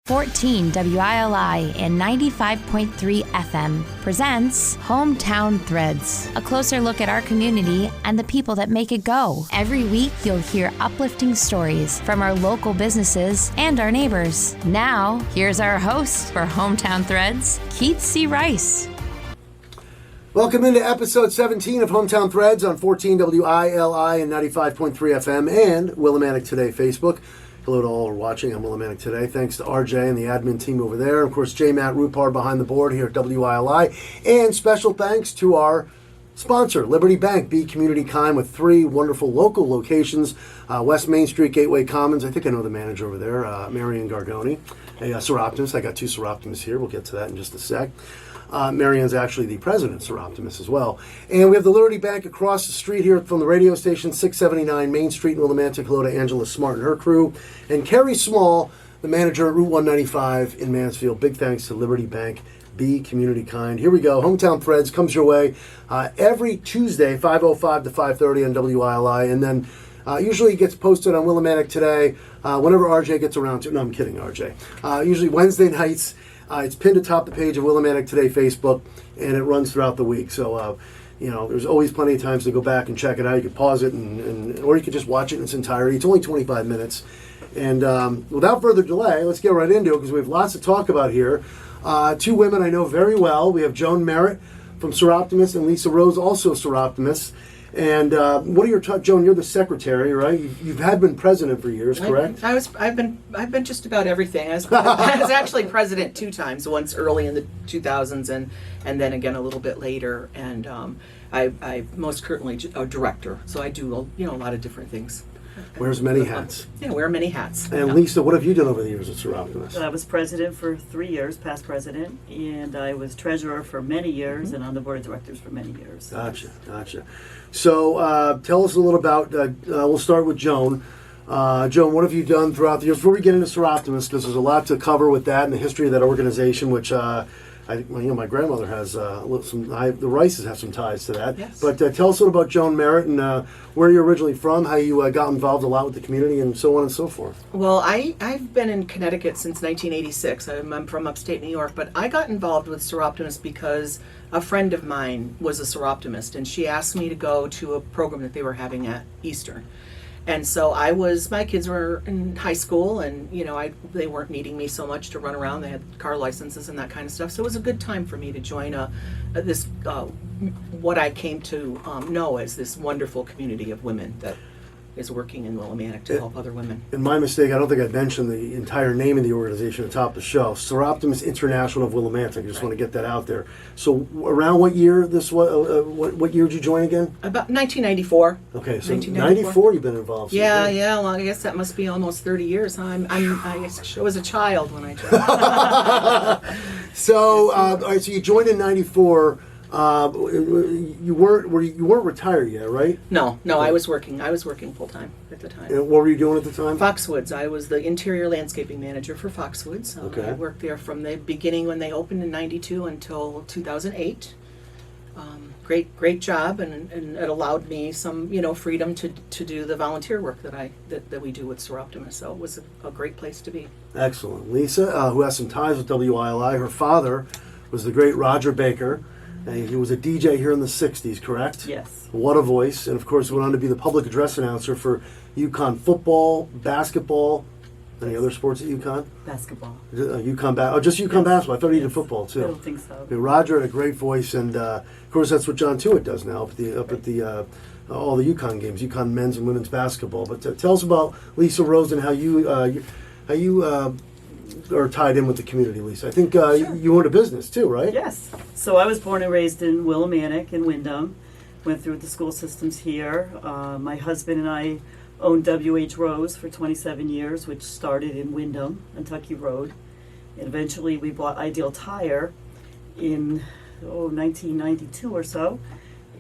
14 WILI and 95.3 FM presents Hometown Threads, a closer look at our community and the people that make it go. Every week, you'll hear uplifting stories from our local businesses and our neighbors. Now, here's our host for Hometown Threads, Keith C. Rice. Welcome into episode 17 of Hometown Threads on 14 WILI and 95.3 FM and Willimantic Today Facebook. Hello to all who are watching. I'm Willimantic Today. Thanks to RJ and the admin team over there. And of course, J. Matt Rupar behind the board here at WILI. And special thanks to our sponsor, Liberty Bank. Be community kind with 3 wonderful local locations. West Main Street, Gateway Commons. I think I know the manager over there, Marianne Gargoni. A Seroptimus. I got 2 Seroptimus here. We'll get to that in just a sec. Marianne's actually the president of Seroptimus as well. And we have the Liberty Bank across the street here from the radio station, 679 Main Street in Willimantic. Hello to Angela Smart and her crew. And Kerry Small, the manager at Route 195 in Mansfield. Big thanks to Liberty Bank. Be community kind. Here we go. Hometown Threads comes your way every Tuesday, 5:05 to 5:30 on WILI. And then usually it gets posted on Willimantic Today whenever RJ gets around to. No, I'm kidding, RJ. Usually Wednesday nights. It's pinned atop the page of Willimantic Today Facebook, and it runs throughout the week. So, there's always plenty of times to go back and check it out. You could pause it, or you could just watch it in its entirety. It's only 25 minutes. And without further delay, let's get right into it because we have lots to talk about here. 2 women I know very well. We have Joan Merritt from Seroptimus and Lisa Rose, also Seroptimus. And what are your Joan? You're the secretary, right? You've been president for years, correct? I've been just about everything. I was actually president 2 times. Once early in the 2000s, and then again a little bit later. And I most currently a director, so I do a lot of different things. Wears many hats. Yeah, wear many hats. And Lisa, what have you done over the years at Seroptimus? I was president for 3 years, past president, and I was treasurer for many years and on the board of directors for many years. Gotcha. So tell us a little about, we'll start with Joan. Joan, what have you done throughout the years? Before we get into Seroptimus, because there's a lot to cover with that and the history of that organization, which my grandmother has the Rices have some ties to that. Yes. But tell us a little about Joan Merritt and where you're originally from, how you got involved a lot with the community, and so on and so forth. Well, I've been in Connecticut since 1986. I'm from upstate New York, but I got involved with Seroptimus because a friend of mine was a Seroptimist, and she asked me to go to a program that they were having at Eastern. And so my kids were in high school, and they weren't needing me so much to run around. They had car licenses and that kind of stuff. So it was a good time for me to join what I came to know as this wonderful community of women that is working in Willimantic to help other women. And my mistake, I don't think I mentioned the entire name of the organization at the top of the show. Seroptimus International of Willimantic. I just want to get that out there. So around what year what year did you join again? About 1994. Okay, so 94 you've been involved. Yeah. Well, I guess that must be almost 30 years. I was a child when I joined. So, all right, so you joined in 94. You weren't retired yet, right? No, I was working. I was working full time at the time. And what were you doing at the time? Foxwoods. I was the interior landscaping manager for Foxwoods. Okay. I worked there from the beginning when they opened in '92 until 2008. Great job, and it allowed me some freedom to do the volunteer work that we do with Seroptimus. So it was a great place to be. Excellent. Lisa, who has some ties with WILI, her father was the great Roger Baker. He was a DJ here in the 60s, correct? Yes. What a voice. And, of course, went on to be the public address announcer for UConn football, basketball. Any other sports at UConn? Basketball. Just UConn basketball. I thought he did football, too. I don't think so. Okay, Roger had a great voice, and, of course, that's what John Tewitt does now up at the all the UConn games, UConn men's and women's basketball. But tell us about Lisa Rose and how you are tied in with the community, Lisa. I think Sure. you own a business too, right? Yes. So I was born and raised in Willimantic in Windham. Went through the school systems here. My husband and I owned W.H. Rose for 27 years, which started in Windham, Kentucky Road. And eventually we bought Ideal Tire in 1992 or so.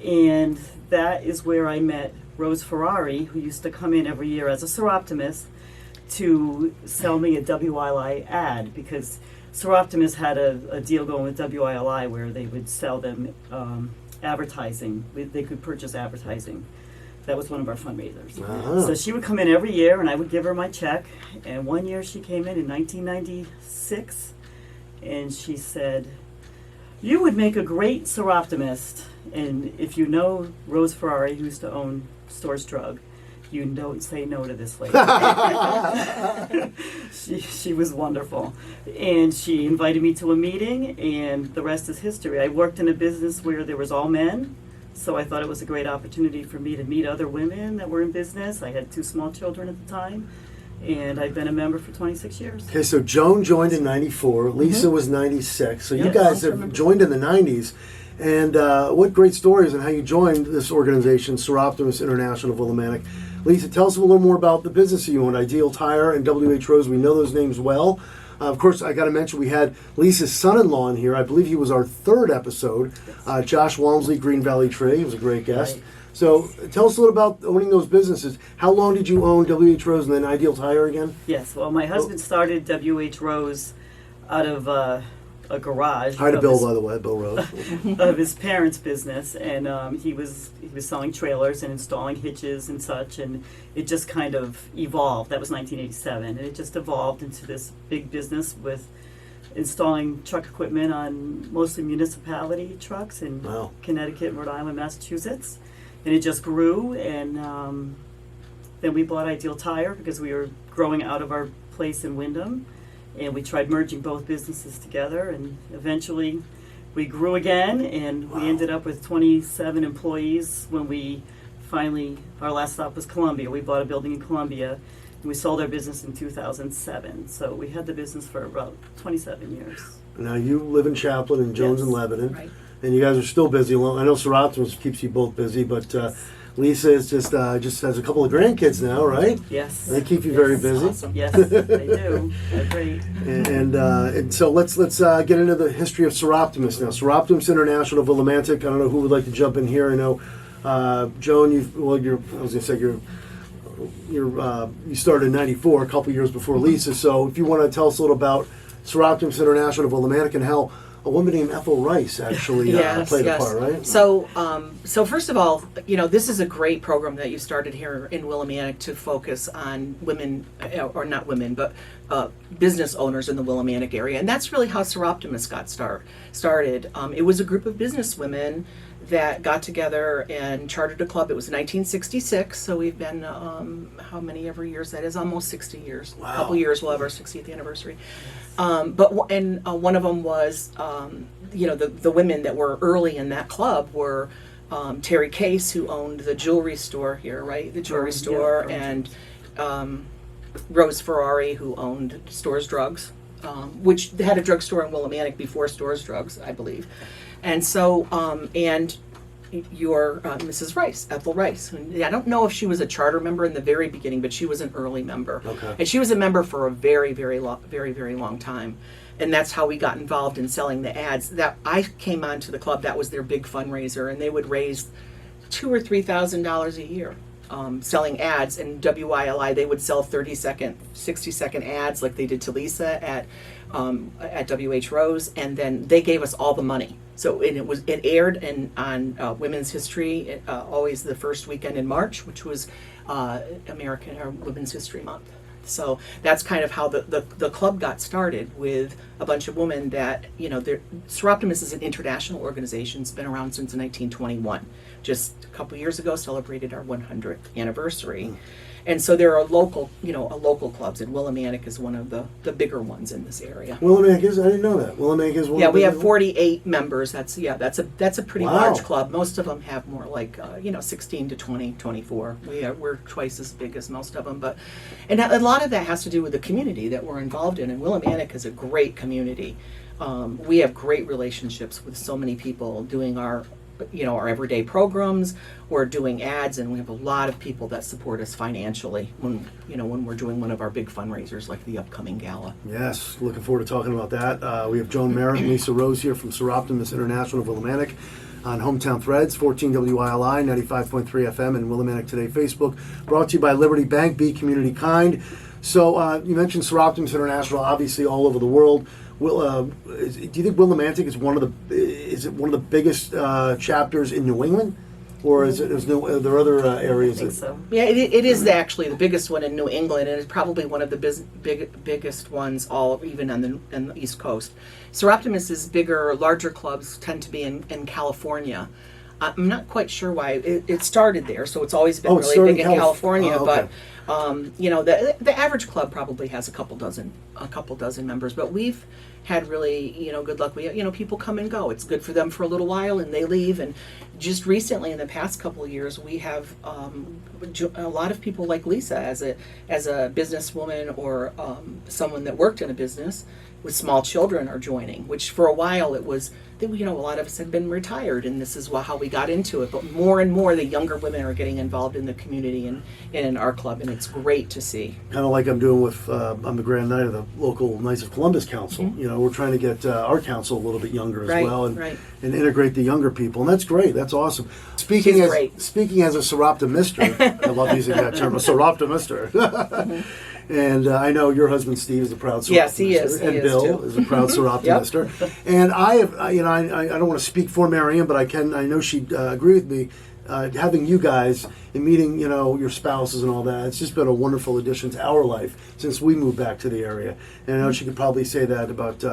And that is where I met Rose Ferrari, who used to come in every year as a Seroptimist to sell me a WILI ad, because Seroptimus had a deal going with WILI where they would sell them advertising. They could purchase advertising. That was one of our fundraisers. Uh-huh. So she would come in every year, and I would give her my check. And one year she came in 1996, and she said, "You would make a great Seroptimist. And if you know Rose Ferrari, who used to own Stores Drug, you don't say no to this lady." She was wonderful. And she invited me to a meeting, and the rest is history. I worked in a business where there was all men, so I thought it was a great opportunity for me to meet other women that were in business. I had 2 small children at the time, and I've been a member for 26 years. Okay, so Joan joined in 94, Lisa was 96, so you Yes. guys have joined in the 90s. And what great stories and how you joined this organization, Seroptimus International of Willimantic. Lisa, tell us a little more about the business you own, Ideal Tire and WH Rose. We know those names well. Of course, I got to mention we had Lisa's son-in-law in here. I believe he was our 3rd episode. Josh Walmsley, Green Valley Tree. He was a great guest. Right. So tell us a little about owning those businesses. How long did you own WH Rose and then Ideal Tire again? Yes, well, my husband started WH Rose out of a garage. Hi to of Bill, his- by the way, Bill Rose. of his parents' business, and he was selling trailers and installing hitches and such, and it just kind of evolved. That was 1987, and it just evolved into this big business with installing truck equipment on mostly municipality trucks in Wow. Connecticut, Rhode Island, Massachusetts, and it just grew. And then we bought Ideal Tire because we were growing out of our place in Windham. And we tried merging both businesses together, and eventually we grew again, and we ended up with 27 employees when we finally, our last stop was Columbia. We bought a building in Columbia, and we sold our business in 2007. So we had the business for about 27 years. Now you live in Chaplin and Jones Yes. in Lebanon, Right. and you guys are still busy. Well, I know Seroptimus keeps you both busy, but Lisa is just has a couple of grandkids now, right? Yes. They keep you very busy. Awesome. Yes, they do. They're great. And so let's get into the history of Seroptimus now. Seroptimus International of Willimantic. I don't know who would like to jump in here. I know Joan. You started in '94, a couple years before Lisa. So if you want to tell us a little about Seroptimus International of Willimantic and how a woman named Ethel Rice actually played a part, right? So, so first of all, this is a great program that you started here in Willimantic to focus on women, or not women, but business owners in the Willimantic area, and that's really how Seroptimus got started. It was a group of business women that got together and chartered a club. It was 1966, so we've been how many every years? That is almost 60 years. Wow. A couple years we'll have our 60th anniversary. But one of them was, the women that were early in that club were Terry Case, who owned the jewelry store here, right? The jewelry Yeah, store, correct. and Rose Ferrari, who owned Stores Drugs, which had a drugstore in Willimantic before Stores Drugs, I believe. And so, and your Mrs. Rice, Ethel Rice. Who, I don't know if she was a charter member in the very beginning, but she was an early member. Okay. And she was a member for a very, very long time. And that's how we got involved in selling the ads. That I came onto the club, that was their big fundraiser, and they would raise $2,000 or $3,000 a year selling ads. And WILI, they would sell 30-second, 60-second ads like they did to Lisa at WH Rose, and then they gave us all the money. So it aired on Women's History, always the first weekend in March, which was American or Women's History Month. So that's kind of how the club got started, with a bunch of women that, Seroptimus is an international organization. It's been around since 1921. Just a couple years ago, celebrated our 100th anniversary. And so there are local clubs, and Willimantic is one of the bigger ones in this area. Willimantic is, I didn't know that. Willimantic is one Yeah, of the we have bigger 48 members. That's a pretty Wow. large club. Most of them have more like 16 to 20, 24. We're twice as big as most of them, and a lot of that has to do with the community that we're involved in. And Willimantic is a great community. We have great relationships with so many people doing our everyday programs. We're doing ads, and we have a lot of people that support us financially when we're doing one of our big fundraisers like the upcoming gala. Yes, looking forward to talking about that. We have Joan Merritt and Lisa Rose here from Seroptimus International of Willimantic on Hometown Threads, 14 WILI, 95.3 FM, and Willimantic Today Facebook. Brought to you by Liberty Bank, be community kind. So you mentioned Seroptimus International, obviously all over the world. Do you think Willimantic is one of the biggest chapters in New England? or are there other areas? I think so. Yeah, it is actually the biggest one in New England, and it's probably one of the biggest ones even on the East Coast. Soroptimist is bigger, larger clubs tend to be in California. I'm not quite sure why it started there, so it's always been really big in California. Oh, okay. But the average club probably has a couple dozen members. But we've had really good luck. We people come and go. It's good for them for a little while and they leave. And just recently, in the past couple of years, we have a lot of people like Lisa as a businesswoman or someone that worked in a business with small children are joining. Which for a while it was. A lot of us had been retired, and this is how we got into it. But more and more, the younger women are getting involved in the community and in our club, and it's great to see. Kind of like I'm doing with, I'm the Grand Knight of the local Knights of Columbus Council. Mm-hmm. We're trying to get our council a little bit younger as well, and integrate the younger people, and that's great. That's awesome. Speaking as a Soroptimister, I love using that term, a Soroptimister. Mm-hmm. And I know your husband Steve is a proud Soroptimister. Yes, he is. And Bill is a proud Soroptimister. Yep. And I have, I don't want to speak for Marianne, but I know she'd agree with me. Having you guys and meeting, your spouses and all that, it's just been a wonderful addition to our life since we moved back to the area. And I know she could probably say that about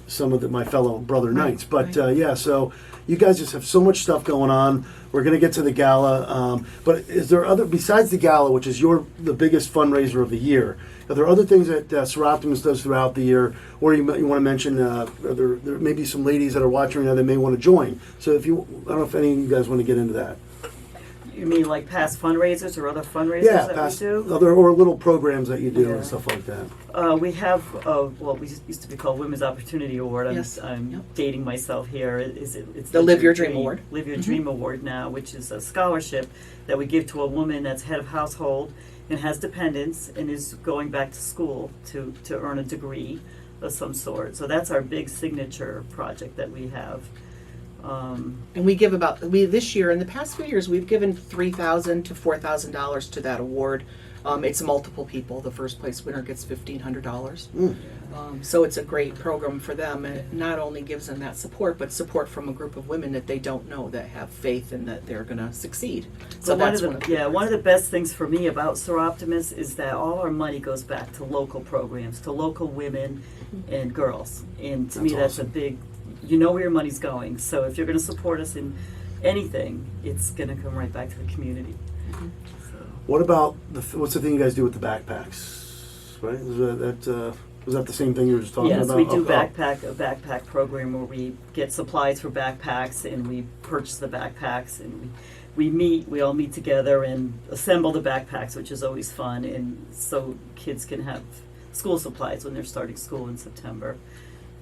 some of my fellow brother knights. But so you guys just have so much stuff going on. We're going to get to the gala. But is there besides the gala, which is the biggest fundraiser of the year, are there other things that Soroptimist does throughout the year, or you want to mention there may be some ladies that are watching now that may want to join? So I don't know if any of you guys want to get into that. You mean like past fundraisers or other fundraisers that we do? Or little programs that you do and stuff like that. We have what we used to be called Women's Opportunity Award. I'm dating myself here. It's the Live Your Dream Award. Live Your Dream Award now, which is a scholarship that we give to a woman that's head of household and has dependents and is going back to school to earn a degree of some sort. So that's our big signature project that we have. And we give this year, in the past few years, we've given $3,000 to $4,000 to that award. It's multiple people. The first place winner gets $1,500. So it's a great program for them, and it not only gives them that support, but support from a group of women that they don't know that have faith in that they're going to succeed. So one of the best things for me about Soroptimist is that all our money goes back to local programs, to local women and girls, and to me that's awesome. A big. You know where your money's going. So if you're going to support us in anything, it's going to come right back to the community. Mm-hmm. So. What about what's the thing you guys do with the backpacks? Right? Was that the same thing you were just talking about? Yes, we do a backpack program where we get supplies for backpacks and we purchase the backpacks and we all meet together and assemble the backpacks, which is always fun, and so kids can have school supplies when they're starting school in September.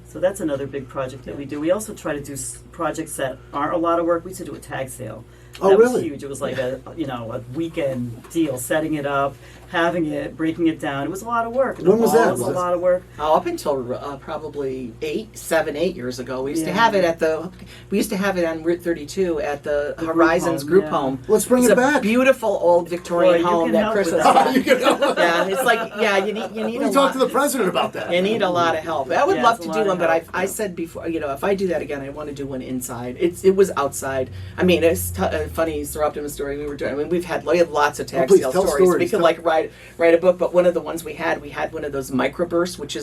So that's another big project that we do. We also try to do projects that aren't a lot of work. We used to do a tag sale. Oh, that really? was huge. It was like a weekend deal, setting it up, having it, breaking it down. It was a lot of work. When was that? It was a lot of work. Up until probably 8 years ago. We used to have it on Route 32 at the Horizons Group Home. Let's bring it back. It's a beautiful old Victorian home that Chris has done. It's like you need. We talked to the president about that. You need a lot of help. I would love to do one, but I said before, if I do that again, I want to do one inside. It was outside. I mean, it's a funny Soroptimist story we were doing. I mean, we had lots of tag sale stories. We could write a book, but one of the ones we had one of those microbursts, which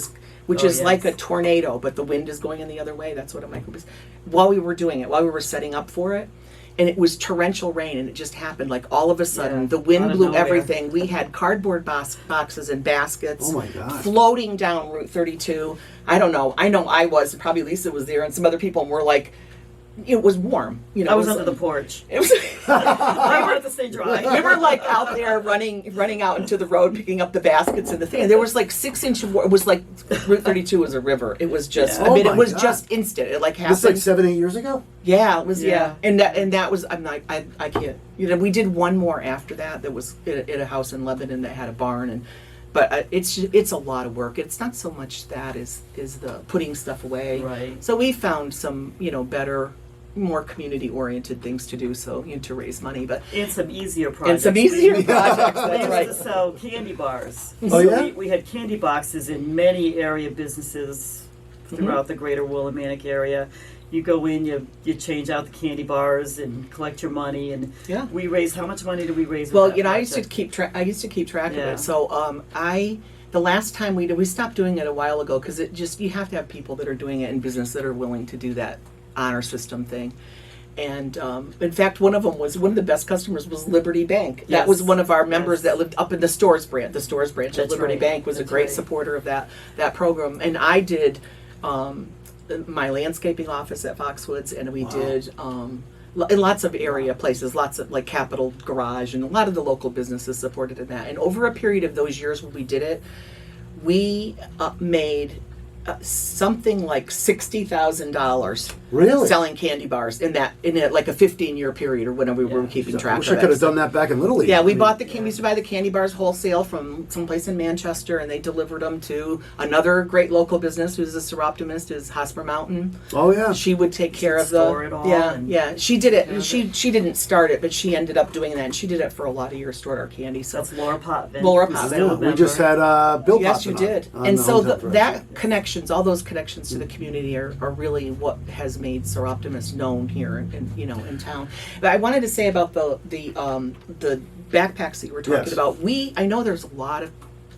is like a tornado, but the wind is going in the other way. That's what a microburst. While we were setting up for it, and it was torrential rain, and it just happened like all of a sudden. The wind blew everything. We had cardboard boxes and baskets floating down Route 32. I don't know. I know I was, and probably Lisa was there, and some other people were like, it was warm. I was under the porch. It was. I wanted to stay dry. We were like out there running out into the road, picking up the baskets and the thing. And there was like 6-inch. It was like Route 32 was a river. It was just. Yeah. It was just instant. It like happened. This like 7-8 years ago. Yeah, it was. Yeah, and that was. I'm like, I can't. We did one more after that. That was at a house in Lebanon that had a barn But it's a lot of work. It's not so much that is the putting stuff away. Right. So we found some better, more community-oriented things to do, to raise money, and some easier projects. That's We right. used to sell candy bars. Oh, yeah? We had candy boxes in many area businesses throughout the greater Willimantic area. You go in, you change out the candy bars and collect your money, and Yeah. we raised. How much money did we raise? with Well, that you know, I used to project? keep track. I used to keep track of Yeah. it. So, the last time we stopped doing it a while ago because it just you have to have people that are doing it in business that are willing to do that honor system thing. And in fact, one of the best customers was Liberty Bank. That Yes. was one of our members Yes. that lived up in the Stores branch. The Stores branch of That's Liberty right. Bank was a That's great right. supporter of that program. And I did my landscaping office at Foxwoods, and we did in lots of area places, lots of like Capital Garage, and a lot of the local businesses supported in that. And over a period of those years when we did it, we made something like $60,000 Really? selling candy bars in like a 15-year period or whenever we were keeping I track wish of I could it. have done that back in Little League. Yeah, we I mean, bought we used to buy the candy bars wholesale from someplace in Manchester, and they delivered them to another great local business who's a Seroptimist, is Hosper Mountain. Oh yeah. She would take care of store it all and- yeah. She did it. She didn't start it, but she ended up doing that, and she did it for a lot of years. Stored our candy. So That's Laura Potvin. Laura who's Potvin. still a we just member. had Bill. yes, you Potvin did. on And the so Hometown Threads. that connections, all those connections to the community are really what has made Seroptimist known here in town. But I wanted to say about the backpacks that you were talking Yes. about. I know there's a lot of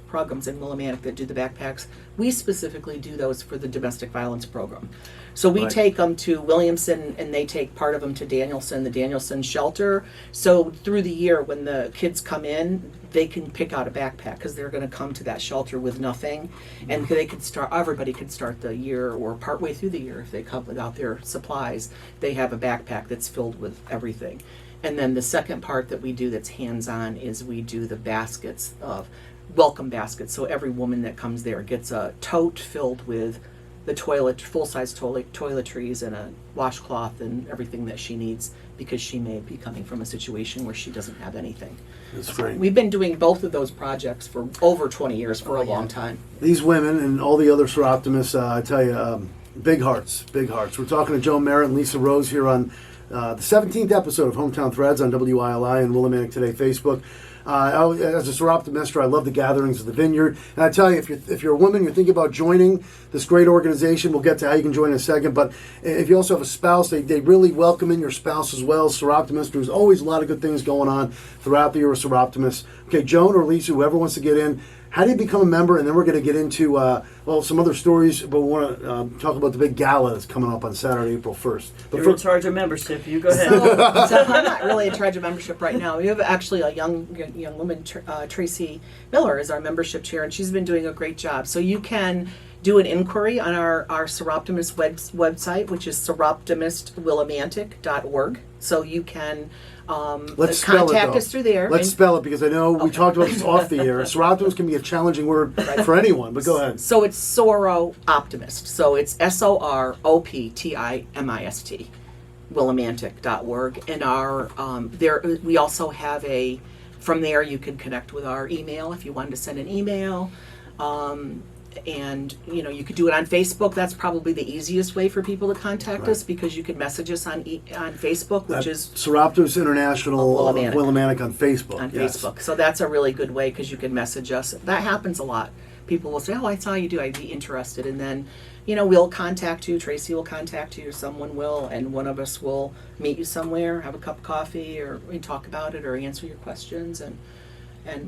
programs in Willimantic that do the backpacks. We specifically do those for the domestic violence program. So we Right. take them to Williamson, and they take part of them to Danielson, the Danielson shelter. So through the year, when the kids come in, they can pick out a backpack because they're going to come to that shelter with nothing, and they could start. Everybody could start the year or partway through the year if they come without their supplies. They have a backpack that's filled with everything. And then the second part that we do that's hands-on is we do the baskets of welcome baskets. So every woman that comes there gets a tote filled with the full-size toiletries and a washcloth and everything that she needs, because she may be coming from a situation where she doesn't have anything. That's great. We've been doing both of those projects for over 20 years, for a long time. These women and all the other Seroptimists, I tell you, big hearts, big hearts. We're talking to Joan Merritt and Lisa Rose here on the 17th episode of Hometown Threads on WILI and Willimantic Today Facebook. As a Seroptimist, I love the gatherings of the Vineyard. And I tell you, if you're a woman, you're thinking about joining this great organization, we'll get to how you can join in a second. But if you also have a spouse, they really welcome in your spouse as well. Seroptimist, there's always a lot of good things going on throughout the year of Seroptimist. Okay, Joan or Lisa, whoever wants to get in, how do you become a member? And then we're going to get into, some other stories, but we want to talk about the big gala that's coming up on Saturday, April 1st. But You're in charge of membership. You go ahead. So I'm not really in charge of membership right now. We have actually a young woman, Tracy Miller, is our membership chair, and she's been doing a great job. So you can do an inquiry on our Seroptimist website, which is seroptimistwillimantic.org. So you can let's spell it, contact though. us through there. Let's And- spell it, because I know we talked about this off the air. Seroptimist can be a challenging word for anyone, but go ahead. So it's Soro Optimist. So it's SOROPTIMIST, Willimantic.org. And our we also have from there you can connect with our email if you wanted to send an email. And you could do it on Facebook. That's probably the easiest way for people to contact us, because you can message us on Facebook, which is Seroptimist International Willimantic. Willimantic on Facebook. on yes. Facebook. So that's a really good way, because you can message us. That happens a lot. People will say, "Oh, I saw you do. I'd be interested," and then, we'll contact you. Tracy will contact you, or someone will, and one of us will meet you somewhere, have a cup of coffee, or we talk about it, or answer your questions. And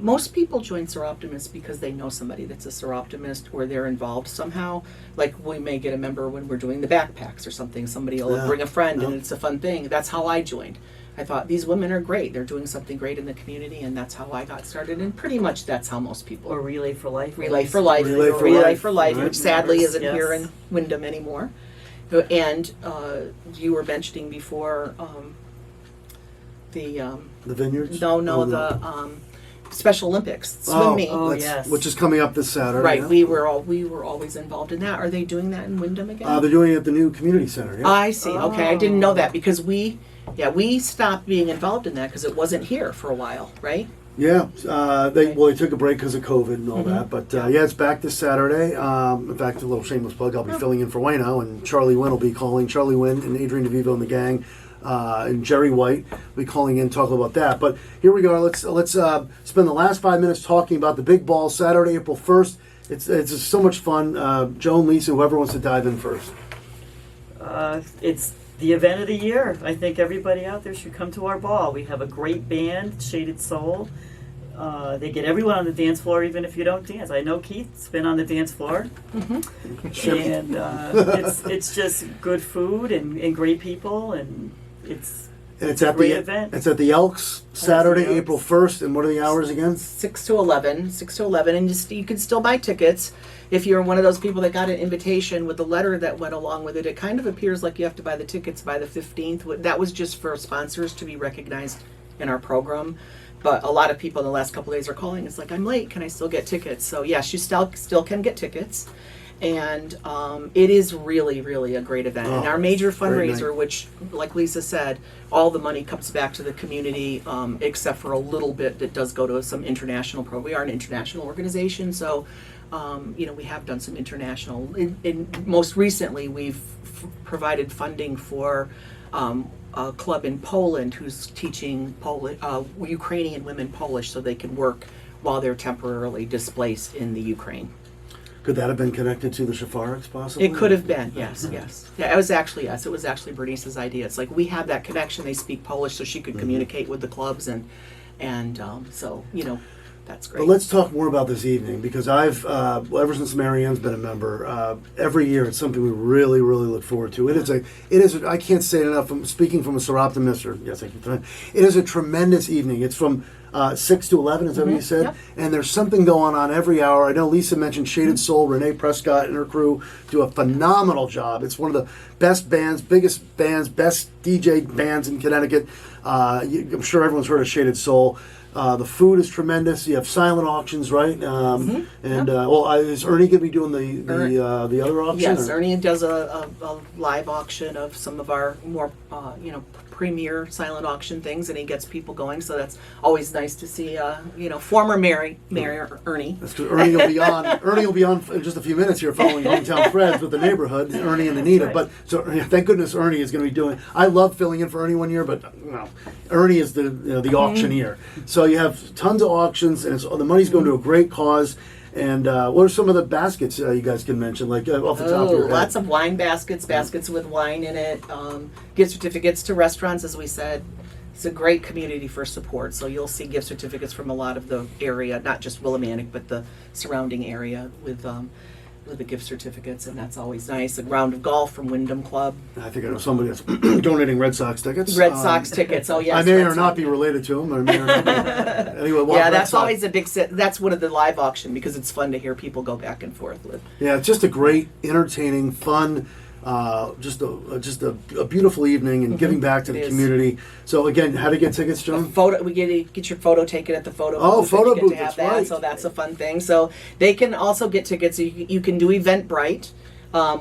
most people join Seroptimist because they know somebody that's a Seroptimist, or they're involved somehow. Like, we may get a member when we're doing the backpacks or something. Somebody will Yeah. bring a friend, and Yeah. it's a fun thing. That's how I joined. I thought, these women are great. They're doing something great in the community, and that's how I got started. And pretty much that's how most people. Or Relay for Life. Relay for Life, Relay for Relay Life, for Life, right. which sadly isn't Yes. here in Wyndham anymore. And you were mentioning before the The Vineyards? no Oh, the Special Olympics swim meet. Oh, that's- yes. which is coming up this Saturday. Right, yeah. we were always involved in that. Are they doing that in Wyndham again? They're doing it at the new community center. Yeah. I see. Okay, I didn't know that, because we stopped being involved in that because it wasn't here for a while, right? Yeah, they took a break because of COVID and all that, but it's back this Saturday. In fact, a little shameless plug, I'll be filling in for Wayno, and Charlie Wynn will be calling. Charlie Wynn and Adrian DeVivo and the gang, and Jerry White will be calling in, talking about that. But here we go. Let's spend the last 5 minutes talking about the big ball, Saturday, April 1st. It's just so much fun. Joan, Lisa, whoever wants to dive in first. It's the event of the year. I think everybody out there should come to our ball. We have a great band, Shaded Soul. They get everyone on the dance floor, even if you don't dance. I know Keith's been on the dance floor. And it's just good food and great people, and it's at great the event. It's at the Elks, Saturday, Elks. April 1st. And what are the hours again? 6 to 11, and you can still buy tickets. If you're one of those people that got an invitation with the letter that went along with it, it kind of appears like you have to buy the tickets by the 15th. That was just for sponsors to be recognized in our program. But a lot of people in the last couple of days are calling. It's like, I'm late. Can I still get tickets? So yes, you still can get tickets. And it is really, really a great event. And our major fundraiser, which, like Lisa said, all the money comes back to the community, except for a little bit that does go to some international program. We are an international organization, so we have done some international. Most recently, we've provided funding for a club in Poland who's teaching Ukrainian women Polish so they can work while they're temporarily displaced in the Ukraine. Could that have been connected to the Shafarics, possibly? It could have been, yes. Yeah, it was actually Bernice's idea. It's like we have that connection. They speak Polish, so she could communicate with the clubs, and so that's great. But let's talk more about this evening, because I've ever since Marianne's been a member, every year it's something we really, really look forward to. It is. I can't say it enough. From speaking from a Seroptimist, it is a tremendous evening. It's from 6 to 11, is that what you said? Yep. And there's something going on every hour. I know Lisa mentioned Shaded Soul. Renee Prescott and her crew do a phenomenal job. It's one of the best bands, biggest bands, best DJ bands in Connecticut. I'm sure everyone's heard of Shaded Soul. The food is tremendous. You have silent auctions, right? Is Ernie going to be doing the other auction? Yes, Ernie does a live auction of some of our more premier silent auction things, and he gets people going. So that's always nice to see. Former Mayor Ernie. That's because Ernie will be on. Ernie will be on in just a few minutes here, following Hometown Threads with the neighborhood, Ernie and Anita. Right. But so thank goodness Ernie is going to be doing. I love filling in for Ernie one year, but Ernie is the auctioneer. So you have tons of auctions, and the money's going to a great cause. And what are some of the baskets you guys can mention, like off the top of your head? Lots of wine baskets with wine in it, gift certificates to restaurants, as we said. It's a great community for support, so you'll see gift certificates from a lot of the area, not just Willimantic, but the surrounding area with the gift certificates, and that's always nice. A round of golf from Wyndham Club. I think I know somebody that's donating Red Sox tickets. Red Sox tickets, oh yes. I may or not be related to them. I may or not be. Anyway, that's always a big that's one of the live auction, because it's fun to hear people go back and forth with. Yeah, it's just a great, entertaining, fun, just a beautiful evening, and giving back to the community. So again, how to get tickets, John? We get your photo taken at the photo booth. Oh, photo booth, that's right. So that's a fun thing. So they can also get tickets. You can do Eventbrite,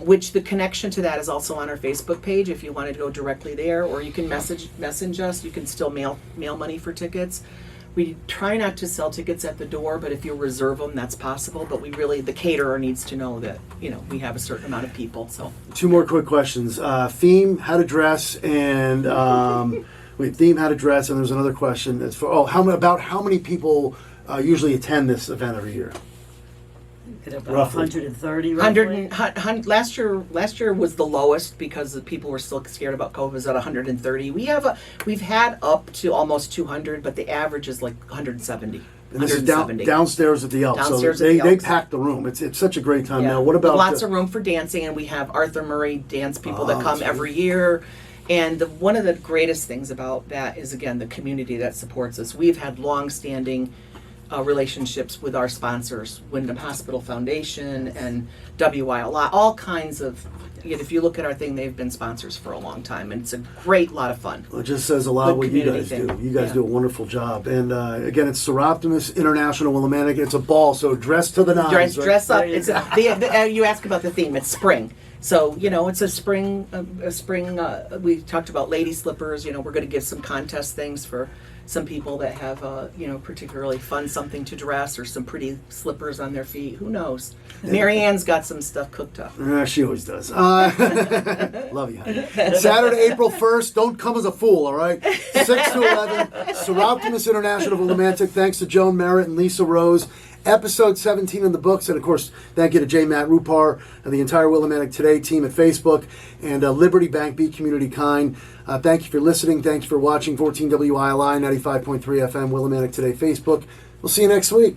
which the connection to that is also on our Facebook page if you wanted to go directly there, or you can message us. You can still mail money for tickets. We try not to sell tickets at the door, but if you reserve them, that's possible. But the caterer needs to know that, we have a certain amount of people. So 2 more quick questions. Theme, how to dress, and theme, how to dress, and there's another question. It's for how many people usually attend this event every year? About Roughly. 130, roughly. Last year was the lowest because the people were still scared about COVID. It was at 130. We've had up to almost 200, but the average is like 170. And this is downstairs at the Elks. Downstairs so at the they Elks. pack the room. It's such a great time. Yeah. Now, what about lots of room for dancing, and we have Arthur Murray dance people that come every year. And one of the greatest things about that is, again, the community that supports us. We've had long-standing relationships with our sponsors, Wyndham Hospital Foundation and WILI, all kinds of. If you look at our thing, they've been sponsors for a long time, and it's a great lot of fun. Well, it just says a lot what you guys do. You guys do a wonderful job. And again, it's Seroptimus International Willimantic. It's a ball, so dress to the nines. Dress up. It's you ask about the theme. It's spring. So, it's a spring, we talked about lady slippers. We're going to give some contest things for some people that have, particularly fun something to dress, or some pretty slippers on their feet. Who knows? Marianne's got some stuff cooked up. She always does. Love you, honey. Saturday, April 1st. Don't come as a fool, all right? 6 to 11. Seroptimus International of Willimantic. Thanks to Joan Merritt and Lisa Rose. Episode 17 in the books. And, of course, thank you to J. Matt Rupar and the entire Willimantic Today team at Facebook and Liberty Bank, Be Community Kind. Thank you for listening. Thank you for watching 14 WILI, 95.3 FM, Willimantic Today Facebook. We'll see you next week.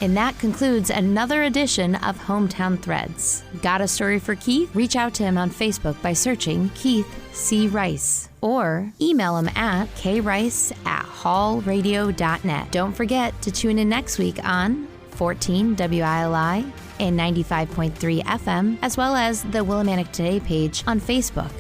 And that concludes another edition of Hometown Threads. Got a story for Keith? Reach out to him on Facebook by searching Keith C. Rice or email him at krice@hallradio.net. Don't forget to tune in next week on 14 WILI and 95.3 FM, as well as the Willimantic Today page on Facebook.